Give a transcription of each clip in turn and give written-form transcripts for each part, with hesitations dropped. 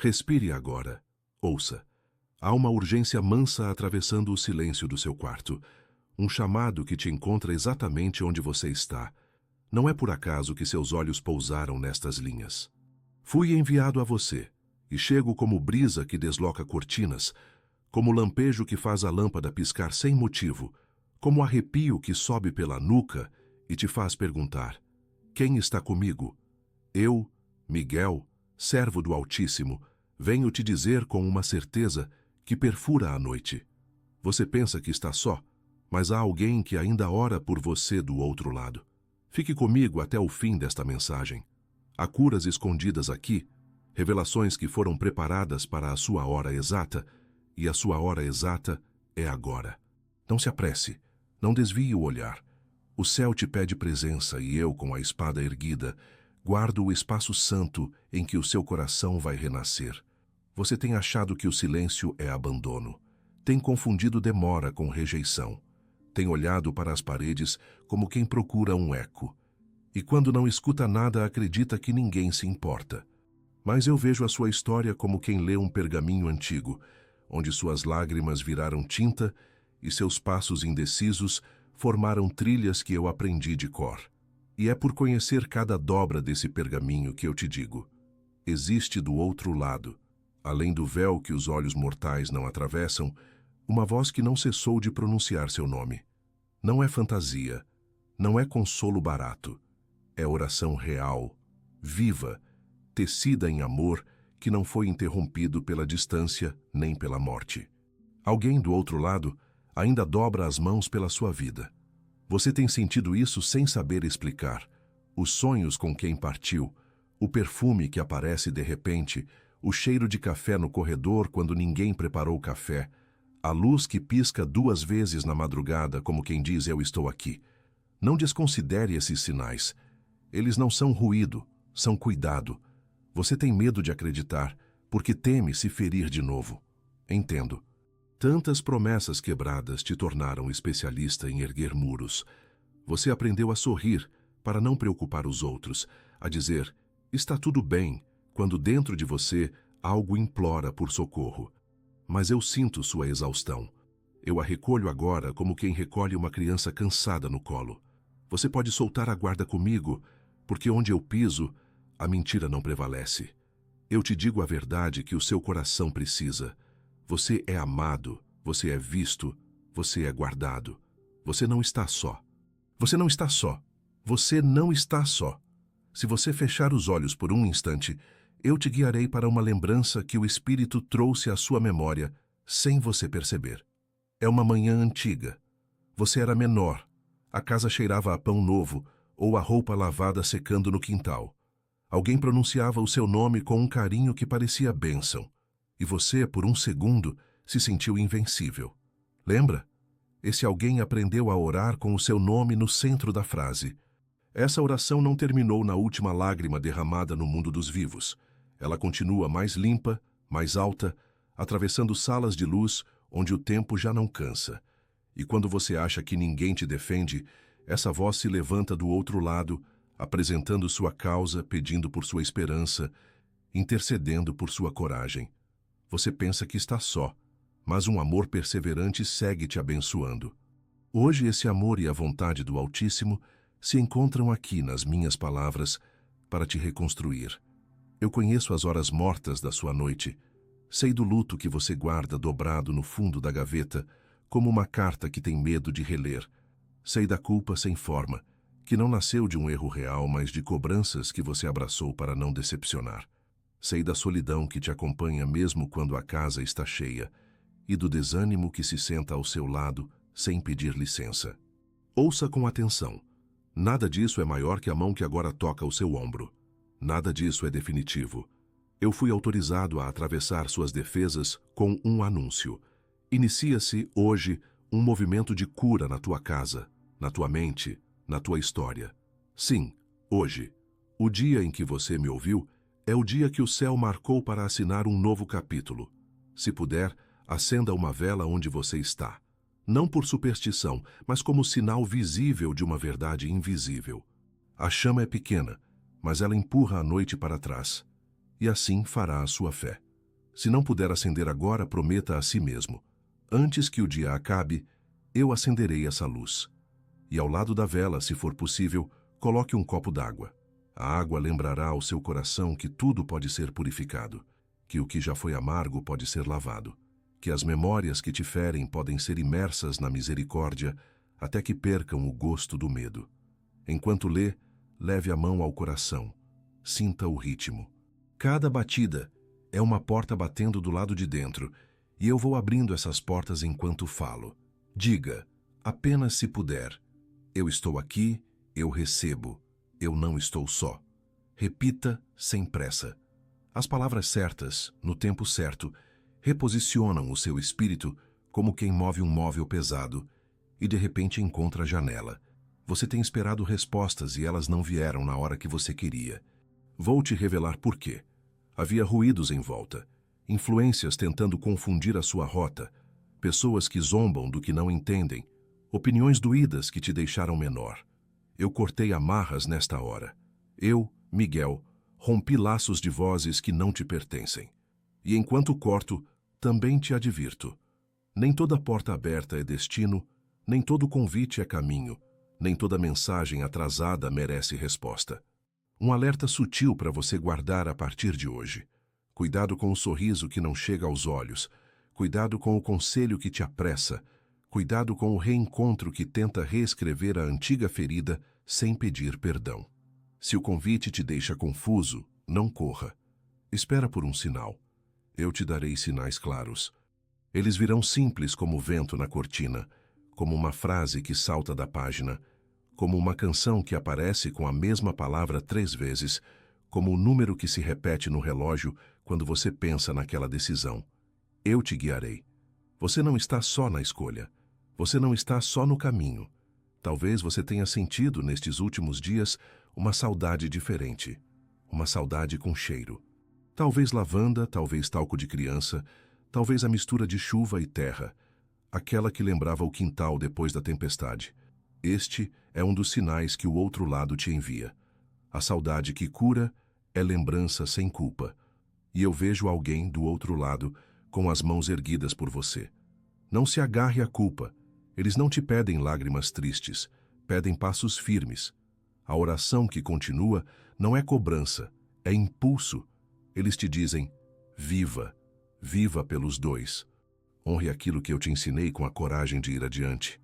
Respire agora. Ouça. Há uma urgência mansa atravessando o silêncio do seu quarto. Um chamado que te encontra exatamente onde você está. Não é por acaso que seus olhos pousaram nestas linhas. Fui enviado a você, e chego como brisa que desloca cortinas, como lampejo que faz a lâmpada piscar sem motivo, como arrepio que sobe pela nuca e te faz perguntar: quem está comigo? Eu, Miguel, servo do Altíssimo, venho te dizer com uma certeza que perfura a noite. Você pensa que está só, mas há alguém que ainda ora por você do outro lado. Fique comigo até o fim desta mensagem. Há curas escondidas aqui, revelações que foram preparadas para a sua hora exata, e a sua hora exata é agora. Não se apresse, não desvie o olhar. O céu te pede presença e eu, com a espada erguida, guardo o espaço santo em que o seu coração vai renascer. Você tem achado que o silêncio é abandono. Tem confundido demora com rejeição. Tem olhado para as paredes como quem procura um eco. E quando não escuta nada, acredita que ninguém se importa. Mas eu vejo a sua história como quem lê um pergaminho antigo, onde suas lágrimas viraram tinta e seus passos indecisos formaram trilhas que eu aprendi de cor. E é por conhecer cada dobra desse pergaminho que eu te digo: existe do outro lado, além do véu que os olhos mortais não atravessam, uma voz que não cessou de pronunciar seu nome. Não é fantasia, não é consolo barato, é oração real, viva, tecida em amor que não foi interrompido pela distância nem pela morte. Alguém do outro lado ainda dobra as mãos pela sua vida. Você tem sentido isso sem saber explicar. Os sonhos com quem partiu, o perfume que aparece de repente, o cheiro de café no corredor quando ninguém preparou o café, a luz que pisca 2 vezes na madrugada como quem diz: eu estou aqui. Não desconsidere esses sinais. Eles não são ruído, são cuidado. Você tem medo de acreditar, porque teme se ferir de novo. Entendo. Tantas promessas quebradas te tornaram especialista em erguer muros. Você aprendeu a sorrir para não preocupar os outros, a dizer: está tudo bem, quando dentro de você algo implora por socorro. Mas eu sinto sua exaustão. Eu a recolho agora como quem recolhe uma criança cansada no colo. Você pode soltar a guarda comigo, porque onde eu piso, a mentira não prevalece. Eu te digo a verdade que o seu coração precisa. Você é amado, você é visto, você é guardado. Você não está só. Você não está só. Você não está só. Se você fechar os olhos por um instante, eu te guiarei para uma lembrança que o Espírito trouxe à sua memória, sem você perceber. É uma manhã antiga. Você era menor. A casa cheirava a pão novo, ou a roupa lavada secando no quintal. Alguém pronunciava o seu nome com um carinho que parecia bênção. E você, por um segundo, se sentiu invencível. Lembra? Esse alguém aprendeu a orar com o seu nome no centro da frase. Essa oração não terminou na última lágrima derramada no mundo dos vivos. Ela continua mais limpa, mais alta, atravessando salas de luz onde o tempo já não cansa. E quando você acha que ninguém te defende, essa voz se levanta do outro lado, apresentando sua causa, pedindo por sua esperança, intercedendo por sua coragem. Você pensa que está só, mas um amor perseverante segue te abençoando. Hoje esse amor e a vontade do Altíssimo se encontram aqui nas minhas palavras para te reconstruir. Eu conheço as horas mortas da sua noite. Sei do luto que você guarda dobrado no fundo da gaveta, como uma carta que tem medo de reler. Sei da culpa sem forma, que não nasceu de um erro real, mas de cobranças que você abraçou para não decepcionar. Sei da solidão que te acompanha mesmo quando a casa está cheia, e do desânimo que se senta ao seu lado sem pedir licença. Ouça com atenção. Nada disso é maior que a mão que agora toca o seu ombro. Nada disso é definitivo. Eu fui autorizado a atravessar suas defesas com um anúncio. Inicia-se, hoje, um movimento de cura na tua casa, na tua mente, na tua história. Sim, hoje. O dia em que você me ouviu é o dia que o céu marcou para assinar um novo capítulo. Se puder, acenda uma vela onde você está. Não por superstição, mas como sinal visível de uma verdade invisível. A chama é pequena, mas ela empurra a noite para trás. E assim fará a sua fé. Se não puder acender agora, prometa a si mesmo: antes que o dia acabe, eu acenderei essa luz. E ao lado da vela, se for possível, coloque um copo d'água. A água lembrará ao seu coração que tudo pode ser purificado, que o que já foi amargo pode ser lavado, que as memórias que te ferem podem ser imersas na misericórdia até que percam o gosto do medo. Enquanto lê, leve a mão ao coração. Sinta o ritmo. Cada batida é uma porta batendo do lado de dentro, e eu vou abrindo essas portas enquanto falo. Diga, apenas se puder: eu estou aqui, eu recebo, eu não estou só. Repita sem pressa. As palavras certas, no tempo certo, reposicionam o seu espírito como quem move um móvel pesado e de repente encontra a janela. Você tem esperado respostas e elas não vieram na hora que você queria. Vou te revelar por quê. Havia ruídos em volta, influências tentando confundir a sua rota, pessoas que zombam do que não entendem, opiniões doídas que te deixaram menor. Eu cortei amarras nesta hora. Eu, Miguel, rompi laços de vozes que não te pertencem. E enquanto corto, também te advirto. Nem toda porta aberta é destino, nem todo convite é caminho, nem toda mensagem atrasada merece resposta. Um alerta sutil para você guardar a partir de hoje. Cuidado com o sorriso que não chega aos olhos. Cuidado com o conselho que te apressa. Cuidado com o reencontro que tenta reescrever a antiga ferida sem pedir perdão. Se o convite te deixa confuso, não corra. Espera por um sinal. Eu te darei sinais claros. Eles virão simples como o vento na cortina, como uma frase que salta da página, como uma canção que aparece com a mesma palavra 3 vezes, como o número que se repete no relógio quando você pensa naquela decisão. Eu te guiarei. Você não está só na escolha. Você não está só no caminho. Talvez você tenha sentido nestes últimos dias uma saudade diferente. Uma saudade com cheiro. Talvez lavanda, talvez talco de criança, talvez a mistura de chuva e terra. Aquela que lembrava o quintal depois da tempestade. Este é um dos sinais que o outro lado te envia. A saudade que cura é lembrança sem culpa. E eu vejo alguém do outro lado com as mãos erguidas por você. Não se agarre à culpa. Eles não te pedem lágrimas tristes, pedem passos firmes. A oração que continua não é cobrança, é impulso. Eles te dizem: viva, viva pelos dois. Honre aquilo que eu te ensinei com a coragem de ir adiante.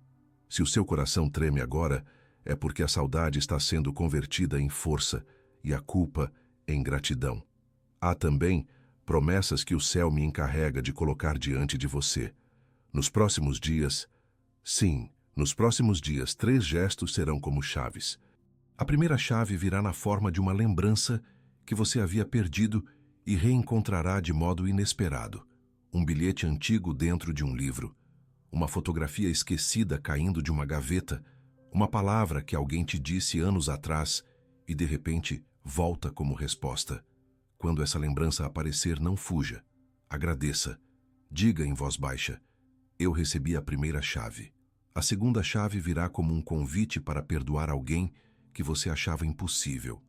Se o seu coração treme agora, é porque a saudade está sendo convertida em força e a culpa em gratidão. Há também promessas que o céu me encarrega de colocar diante de você. Nos próximos dias, sim, nos próximos dias, 3 gestos serão como chaves. A primeira chave virá na forma de uma lembrança que você havia perdido e reencontrará de modo inesperado. Um bilhete antigo dentro de um livro, uma fotografia esquecida caindo de uma gaveta, uma palavra que alguém te disse anos atrás e de repente volta como resposta. Quando essa lembrança aparecer, não fuja. Agradeça. Diga em voz baixa: eu recebi a primeira chave. A segunda chave virá como um convite para perdoar alguém que você achava impossível.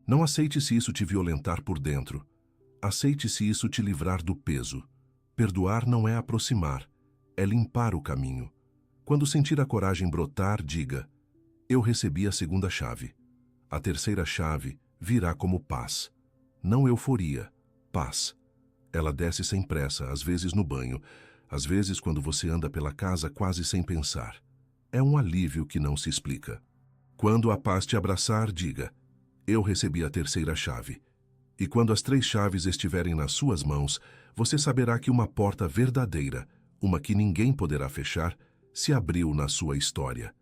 Não aceite se isso te violentar por dentro. Aceite se isso te livrar do peso. Perdoar não é aproximar, é limpar o caminho. Quando sentir a coragem brotar, diga: eu recebi a segunda chave. A terceira chave virá como paz. Não euforia, paz. Ela desce sem pressa, às vezes no banho, às vezes quando você anda pela casa quase sem pensar. É um alívio que não se explica. Quando a paz te abraçar, diga: eu recebi a terceira chave. E quando as 3 chaves estiverem nas suas mãos, você saberá que uma porta verdadeira, uma que ninguém poderá fechar, se abriu na sua história.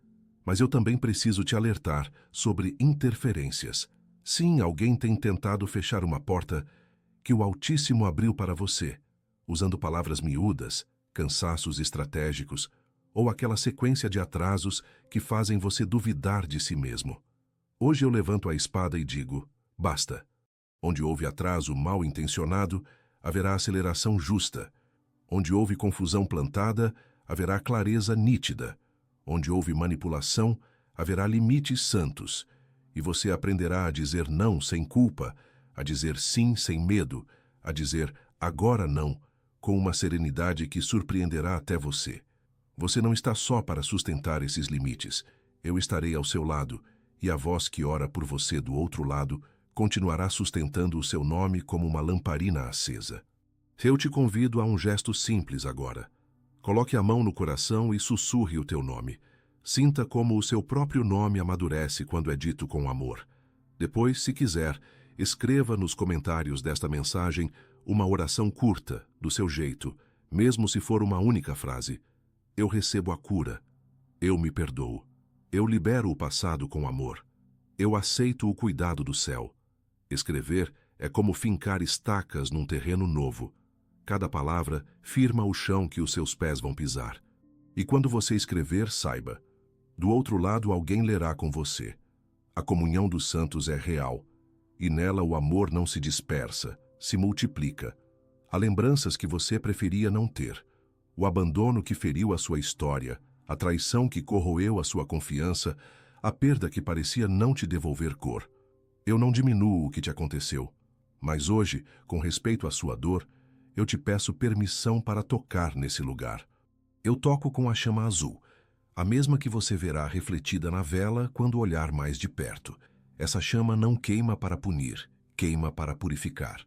Mas eu também preciso te alertar sobre interferências. Sim, alguém tem tentado fechar uma porta que o Altíssimo abriu para você, usando palavras miúdas, cansaços estratégicos, ou aquela sequência de atrasos que fazem você duvidar de si mesmo. Hoje eu levanto a espada e digo: basta. Onde houve atraso mal intencionado, haverá aceleração justa. Onde houve confusão plantada, haverá clareza nítida. Onde houve manipulação, haverá limites santos. E você aprenderá a dizer não sem culpa, a dizer sim sem medo, a dizer agora não, com uma serenidade que surpreenderá até você. Você não está só para sustentar esses limites. Eu estarei ao seu lado, e a voz que ora por você do outro lado continuará sustentando o seu nome como uma lamparina acesa. Eu te convido a um gesto simples agora. Coloque a mão no coração e sussurre o teu nome. Sinta como o seu próprio nome amadurece quando é dito com amor. Depois, se quiser, escreva nos comentários desta mensagem uma oração curta, do seu jeito, mesmo se for uma única frase. Eu recebo a cura. Eu me perdoo. Eu libero o passado com amor. Eu aceito o cuidado do céu. Escrever é como fincar estacas num terreno novo. Cada palavra firma o chão que os seus pés vão pisar. E quando você escrever, saiba, do outro lado alguém lerá com você. A comunhão dos santos é real, e nela o amor não se dispersa, se multiplica. Há lembranças que você preferia não ter. O abandono que feriu a sua história, a traição que corroeu a sua confiança, a perda que parecia não te devolver cor. Eu não diminuo o que te aconteceu, mas hoje, com respeito à sua dor, eu te peço permissão para tocar nesse lugar. Eu toco com a chama azul, a mesma que você verá refletida na vela quando olhar mais de perto. Essa chama não queima para punir, queima para purificar.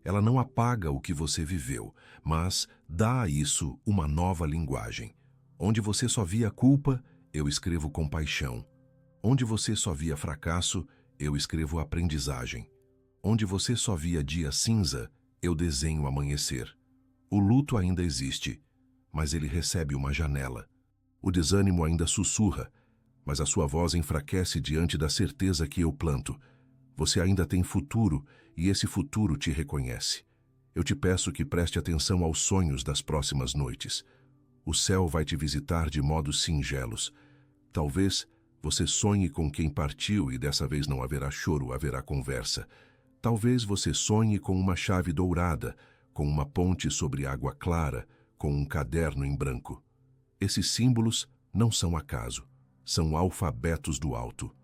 Ela não apaga o que você viveu, mas dá a isso uma nova linguagem. Onde você só via culpa, eu escrevo compaixão. Onde você só via fracasso, eu escrevo aprendizagem. Onde você só via dia cinza, eu desenho amanhecer. O luto ainda existe, mas ele recebe uma janela. O desânimo ainda sussurra, mas a sua voz enfraquece diante da certeza que eu planto. Você ainda tem futuro e esse futuro te reconhece. Eu te peço que preste atenção aos sonhos das próximas noites. O céu vai te visitar de modos singelos. Talvez você sonhe com quem partiu e dessa vez não haverá choro, haverá conversa. Talvez você sonhe com uma chave dourada, com uma ponte sobre água clara, com um caderno em branco. Esses símbolos não são acaso, são alfabetos do alto.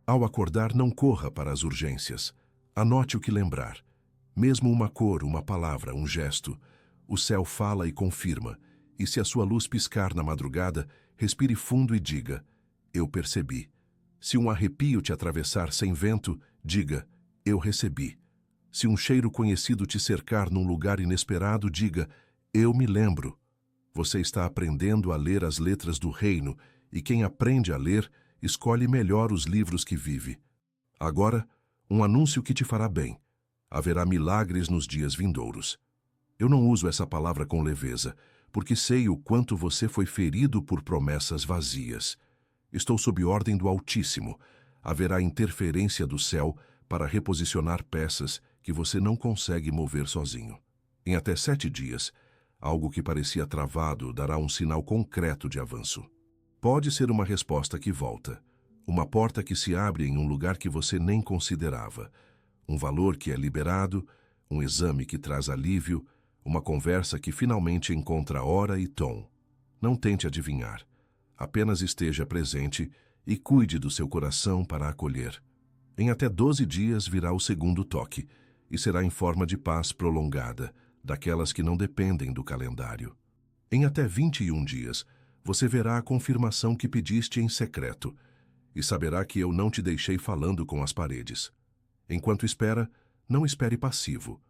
Ao acordar, não corra para as urgências. Anote o que lembrar. Mesmo uma cor, uma palavra, um gesto, o céu fala e confirma. E se a sua luz piscar na madrugada, respire fundo e diga, eu percebi. Se um arrepio te atravessar sem vento, diga, eu recebi. Se um cheiro conhecido te cercar num lugar inesperado, diga, eu me lembro. Você está aprendendo a ler as letras do reino, e quem aprende a ler, escolhe melhor os livros que vive. Agora, um anúncio que te fará bem. Haverá milagres nos dias vindouros. Eu não uso essa palavra com leveza, porque sei o quanto você foi ferido por promessas vazias. Estou sob ordem do Altíssimo. Haverá interferência do céu para reposicionar peças que você não consegue mover sozinho. Em até 7 dias, algo que parecia travado dará um sinal concreto de avanço. Pode ser uma resposta que volta, uma porta que se abre em um lugar que você nem considerava, um valor que é liberado, um exame que traz alívio, uma conversa que finalmente encontra hora e tom. Não tente adivinhar, apenas esteja presente e cuide do seu coração para acolher. Em até 12 dias virá o segundo toque, e será em forma de paz prolongada, daquelas que não dependem do calendário. Em até 21 dias, você verá a confirmação que pediste em secreto, e saberá que eu não te deixei falando com as paredes. Enquanto espera, não espere passivo.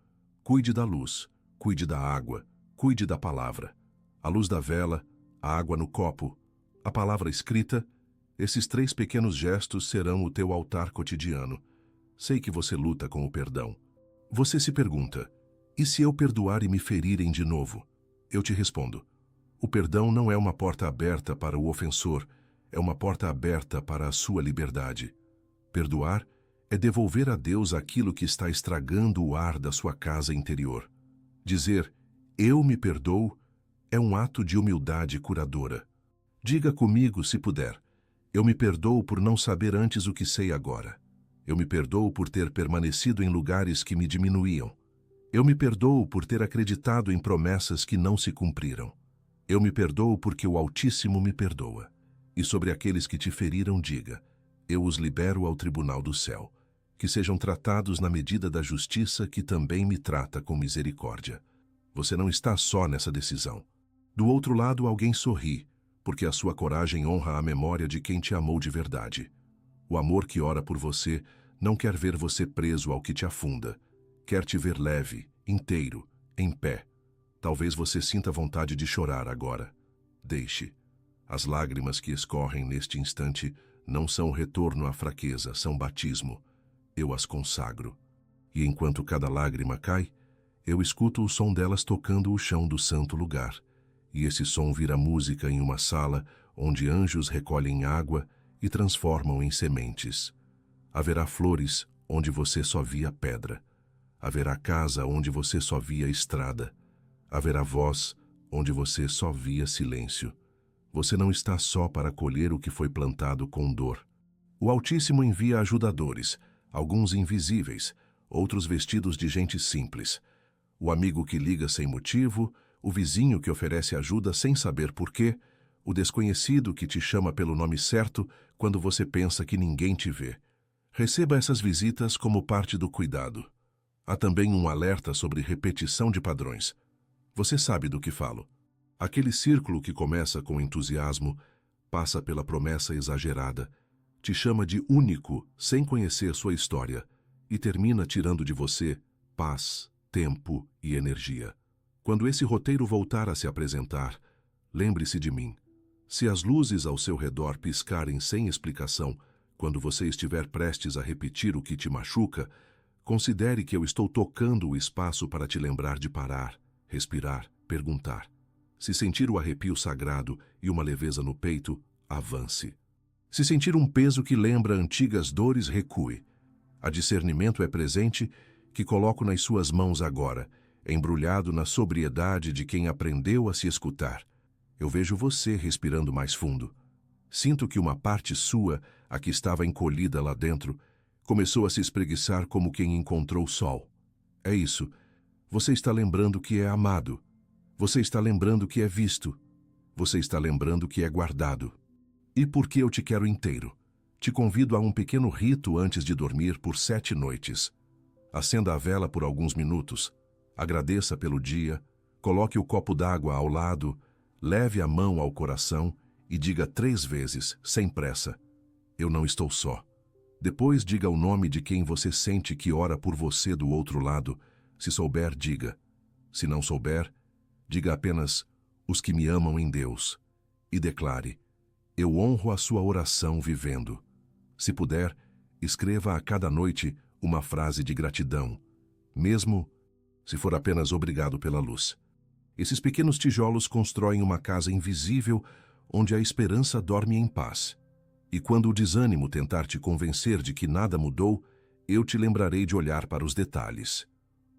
Cuide da luz, cuide da água, cuide da palavra. A luz da vela, a água no copo, a palavra escrita, esses 3 pequenos gestos serão o teu altar cotidiano. Sei que você luta com o perdão. Você se pergunta, e se eu perdoar e me ferirem de novo? Eu te respondo, o perdão não é uma porta aberta para o ofensor, é uma porta aberta para a sua liberdade. Perdoar é devolver a Deus aquilo que está estragando o ar da sua casa interior. Dizer, eu me perdoo, é um ato de humildade curadora. Diga comigo, se puder, eu me perdoo por não saber antes o que sei agora. Eu me perdoo por ter permanecido em lugares que me diminuíam. Eu me perdoo por ter acreditado em promessas que não se cumpriram. Eu me perdoo porque o Altíssimo me perdoa. E sobre aqueles que te feriram, diga, eu os libero ao tribunal do céu, que sejam tratados na medida da justiça que também me trata com misericórdia. Você não está só nessa decisão. Do outro lado, alguém sorri, porque a sua coragem honra a memória de quem te amou de verdade. O amor que ora por você não quer ver você preso ao que te afunda. Quer te ver leve, inteiro, em pé. Talvez você sinta vontade de chorar agora. Deixe. As lágrimas que escorrem neste instante não são retorno à fraqueza, são batismo. Eu as consagro. E enquanto cada lágrima cai, eu escuto o som delas tocando o chão do santo lugar. E esse som vira música em uma sala onde anjos recolhem água e transformam em sementes. Haverá flores onde você só via pedra. Haverá casa onde você só via estrada. Haverá voz onde você só via silêncio. Você não está só para colher o que foi plantado com dor. O Altíssimo envia ajudadores, alguns invisíveis, outros vestidos de gente simples. O amigo que liga sem motivo, o vizinho que oferece ajuda sem saber porquê, o desconhecido que te chama pelo nome certo quando você pensa que ninguém te vê. Receba essas visitas como parte do cuidado. Há também um alerta sobre repetição de padrões. Você sabe do que falo. Aquele círculo que começa com entusiasmo, passa pela promessa exagerada, te chama de único sem conhecer sua história e termina tirando de você paz, tempo e energia. Quando esse roteiro voltar a se apresentar, lembre-se de mim. Se as luzes ao seu redor piscarem sem explicação, quando você estiver prestes a repetir o que te machuca, considere que eu estou tocando o espaço para te lembrar de parar, respirar, perguntar. Se sentir o arrepio sagrado e uma leveza no peito, avance. Se sentir um peso que lembra antigas dores, recue. A discernimento é presente que coloco nas suas mãos agora, embrulhado na sobriedade de quem aprendeu a se escutar. Eu vejo você respirando mais fundo. Sinto que uma parte sua, a que estava encolhida lá dentro, começou a se espreguiçar como quem encontrou o sol. É isso. Você está lembrando que é amado. Você está lembrando que é visto. Você está lembrando que é guardado. E porque eu te quero inteiro, te convido a um pequeno rito antes de dormir por 7 noites. Acenda a vela por alguns minutos. Agradeça pelo dia. Coloque o copo d'água ao lado. Leve a mão ao coração e diga 3 vezes, sem pressa: eu não estou só. Depois diga o nome de quem você sente que ora por você do outro lado. Se souber, diga. Se não souber, diga apenas: os que me amam em Deus. E declare: eu honro a sua oração vivendo. Se puder, escreva a cada noite uma frase de gratidão, mesmo se for apenas obrigado pela luz. Esses pequenos tijolos constroem uma casa invisível onde a esperança dorme em paz. E quando o desânimo tentar te convencer de que nada mudou, eu te lembrarei de olhar para os detalhes.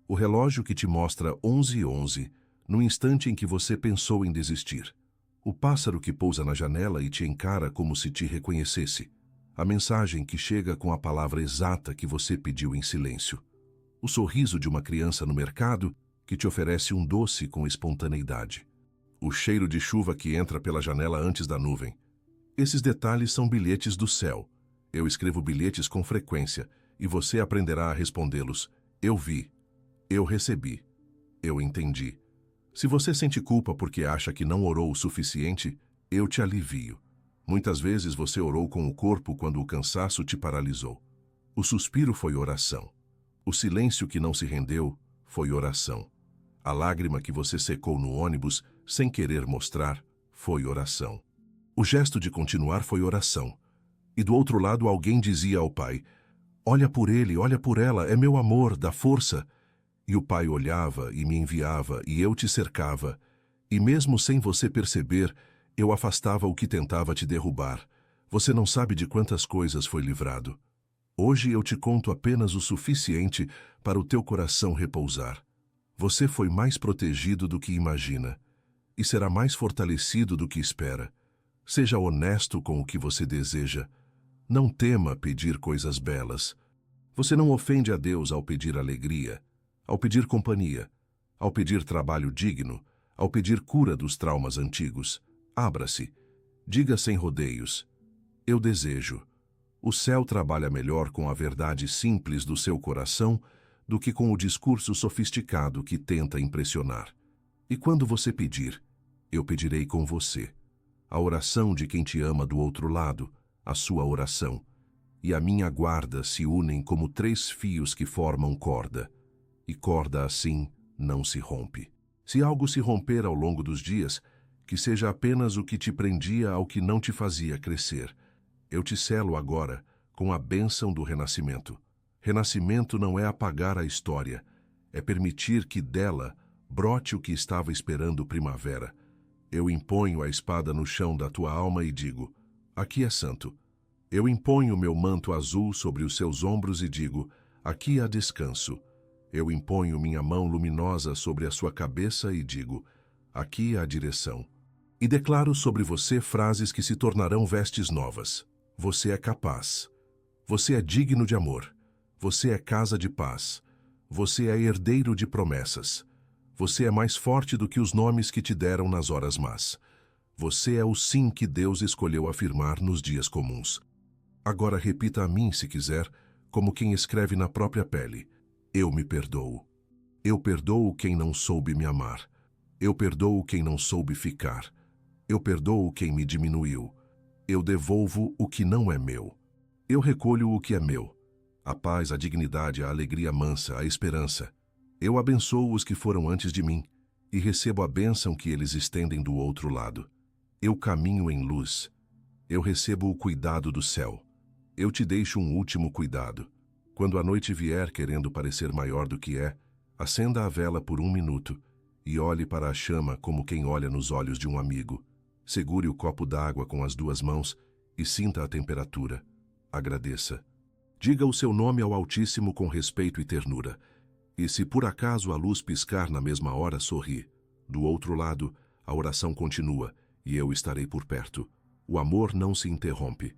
O relógio que te mostra 11h11, no instante em que você pensou em desistir. O pássaro que pousa na janela e te encara como se te reconhecesse. A mensagem que chega com a palavra exata que você pediu em silêncio. O sorriso de uma criança no mercado que te oferece um doce com espontaneidade. O cheiro de chuva que entra pela janela antes da nuvem. Esses detalhes são bilhetes do céu. Eu escrevo bilhetes com frequência e você aprenderá a respondê-los. Eu vi. Eu recebi. Eu entendi. Se você sente culpa porque acha que não orou o suficiente, eu te alivio. Muitas vezes você orou com o corpo quando o cansaço te paralisou. O suspiro foi oração. O silêncio que não se rendeu foi oração. A lágrima que você secou no ônibus, sem querer mostrar, foi oração. O gesto de continuar foi oração. E do outro lado alguém dizia ao pai: olha por ele, olha por ela, é meu amor, dá força. E o pai olhava e me enviava, e eu te cercava. E mesmo sem você perceber, eu afastava o que tentava te derrubar. Você não sabe de quantas coisas foi livrado. Hoje eu te conto apenas o suficiente para o teu coração repousar. Você foi mais protegido do que imagina, e será mais fortalecido do que espera. Seja honesto com o que você deseja. Não tema pedir coisas belas. Você não ofende a Deus ao pedir alegria, ao pedir companhia, ao pedir trabalho digno, ao pedir cura dos traumas antigos. Abra-se. Diga sem rodeios: eu desejo. O céu trabalha melhor com a verdade simples do seu coração do que com o discurso sofisticado que tenta impressionar. E quando você pedir, eu pedirei com você. A oração de quem te ama do outro lado, a sua oração, e a minha guarda se unem como 3 fios que formam corda. E corda assim não se rompe. Se algo se romper ao longo dos dias, que seja apenas o que te prendia ao que não te fazia crescer. Eu te selo agora com a bênção do renascimento. Renascimento não é apagar a história, é permitir que dela brote o que estava esperando primavera. Eu imponho a espada no chão da tua alma e digo, aqui é santo. Eu imponho meu manto azul sobre os seus ombros e digo, aqui há descanso. Eu imponho minha mão luminosa sobre a sua cabeça e digo, aqui há direção. E declaro sobre você frases que se tornarão vestes novas. Você é capaz. Você é digno de amor. Você é casa de paz. Você é herdeiro de promessas. Você é mais forte do que os nomes que te deram nas horas más. Você é o sim que Deus escolheu afirmar nos dias comuns. Agora repita a mim, se quiser, como quem escreve na própria pele. Eu me perdoo. Eu perdoo quem não soube me amar. Eu perdoo quem não soube ficar. Eu perdoo quem me diminuiu. Eu devolvo o que não é meu. Eu recolho o que é meu. A paz, a dignidade, a alegria mansa, a esperança. Eu abençoo os que foram antes de mim e recebo a bênção que eles estendem do outro lado. Eu caminho em luz. Eu recebo o cuidado do céu. Eu te deixo um último cuidado. Quando a noite vier querendo parecer maior do que é, acenda a vela por 1 minuto e olhe para a chama como quem olha nos olhos de um amigo. Segure o copo d'água com as 2 mãos e sinta a temperatura. Agradeça. Diga o seu nome ao Altíssimo com respeito e ternura. E se por acaso a luz piscar na mesma hora, sorri. Do outro lado, a oração continua e eu estarei por perto. O amor não se interrompe.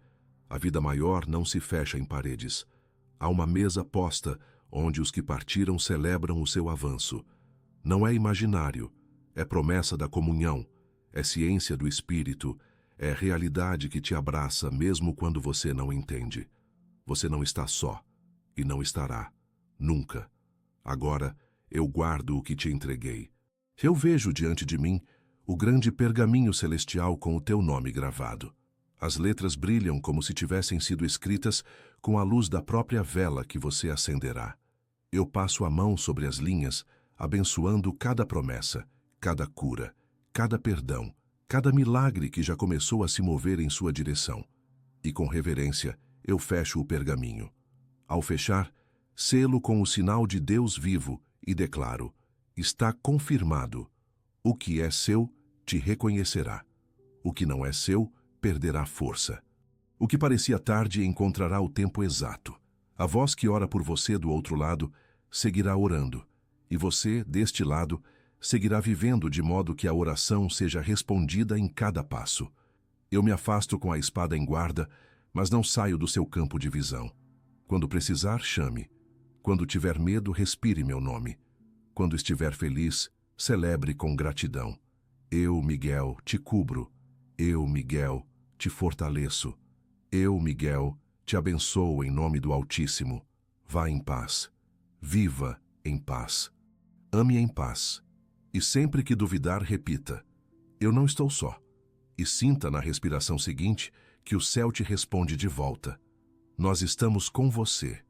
A vida maior não se fecha em paredes. Há uma mesa posta onde os que partiram celebram o seu avanço. Não é imaginário, é promessa da comunhão, é ciência do Espírito, é realidade que te abraça mesmo quando você não entende. Você não está só e não estará, nunca. Agora eu guardo o que te entreguei. Eu vejo diante de mim o grande pergaminho celestial com o teu nome gravado. As letras brilham como se tivessem sido escritas com a luz da própria vela que você acenderá. Eu passo a mão sobre as linhas, abençoando cada promessa, cada cura, cada perdão, cada milagre que já começou a se mover em sua direção. E com reverência, eu fecho o pergaminho. Ao fechar, selo com o sinal de Deus vivo e declaro, está confirmado. O que é seu, te reconhecerá. O que não é seu, perderá força. O que parecia tarde encontrará o tempo exato. A voz que ora por você do outro lado seguirá orando, e você, deste lado, seguirá vivendo de modo que a oração seja respondida em cada passo. Eu me afasto com a espada em guarda, mas não saio do seu campo de visão. Quando precisar, chame. Quando tiver medo, respire meu nome. Quando estiver feliz, celebre com gratidão. Eu, Miguel, te cubro. Eu, Miguel, te fortaleço. Eu, Miguel, te abençoo em nome do Altíssimo. Vá em paz. Viva em paz. Ame em paz. E sempre que duvidar, repita, eu não estou só. E sinta na respiração seguinte que o céu te responde de volta. Nós estamos com você.